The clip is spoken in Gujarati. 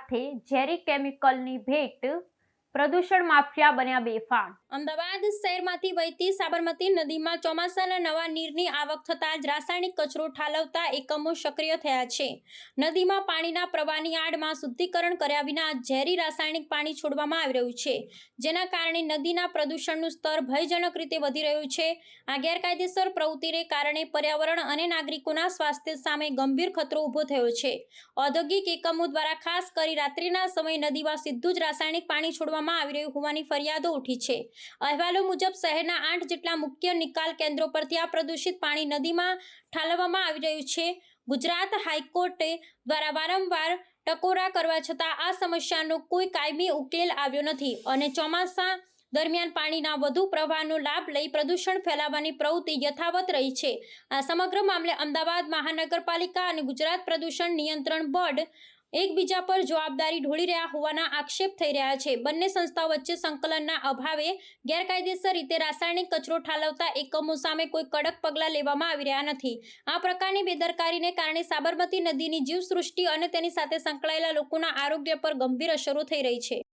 સાથે ઝેરી કેમિકલની ભેટ, પ્રદૂષણ માફિયા બન્યા બેફામ। અમદાવાદ શહેરમાંથી વહેતી સાબરમતી નદીમાં ચોમાસાના નવા નીરની આવક થતાં જ રાસાયણિક કચરો ઠાલવતા એકમો સક્રિય થયા છે। નદીમાં પાણીના પ્રવાહની આડમાં શુદ્ધિકરણ કર્યા વિના ઝેરી રાસાયણિક પાણી છોડવામાં આવી રહ્યું છે, જેના કારણે નદીના પ્રદૂષણનું સ્તર ભયજનક રીતે વધી રહ્યું છે। આ ગેરકાયદેસર પ્રવૃત્તિને કારણે પર્યાવરણ અને નાગરિકોના સ્વાસ્થ્ય સામે ગંભીર ખતરો ઊભો થયો છે। ઔદ્યોગિક એકમો દ્વારા ખાસ કરી રાત્રિના સમયે નદીમાં સીધું જ રાસાયણિક પાણી છોડવામાં આવી રહ્યું હોવાની ફરિયાદો ઉઠી છે। અહેવાલો મુજબ શહેરના 8 જેટલા મુખ્ય નિકાલ કેન્દ્રો પરથી આ પ્રદૂષિત પાણી નદીમાં ઠાલવવામાં આવી રહ્યું છે। ગુજરાત હાઈકોર્ટે દ્વારા વારંવાર ટકોરા કરવા છતાં આ સમસ્યાનો કોઈ કાયમી ઉકેલ આવ્યો નથી અને ચોમાસા દરમિયાન પાણીના વધુ પ્રવાહનો લાભ લઈ પ્રદૂષણ ફેલાવવાની પ્રવૃત્તિ યથાવત રહી છે। આ સમગ્ર મામલે અમદાવાદ મહાનગરપાલિકા અને ગુજરાત પ્રદૂષણ નિયંત્રણ બોર્ડ એકબીજા પર જવાબદારી ઢોળી રહ્યા હોવાના આક્ષેપ થઈ રહ્યા છે। બંને સંસ્થાઓ વચ્ચે સંકલનના અભાવે ગેરકાયદેસર રીતે રાસાયણિક કચરો ઠાલવતા એકમો સામે કોઈ કડક પગલાં લેવામાં આવી રહ્યા નથી। આ પ્રકારની બેદરકારીને કારણે સાબરમતી નદીની જીવસૃષ્ટિ અને તેની સાથે સંકળાયેલા લોકોના આરોગ્ય પર ગંભીર અસરો થઈ રહી છે।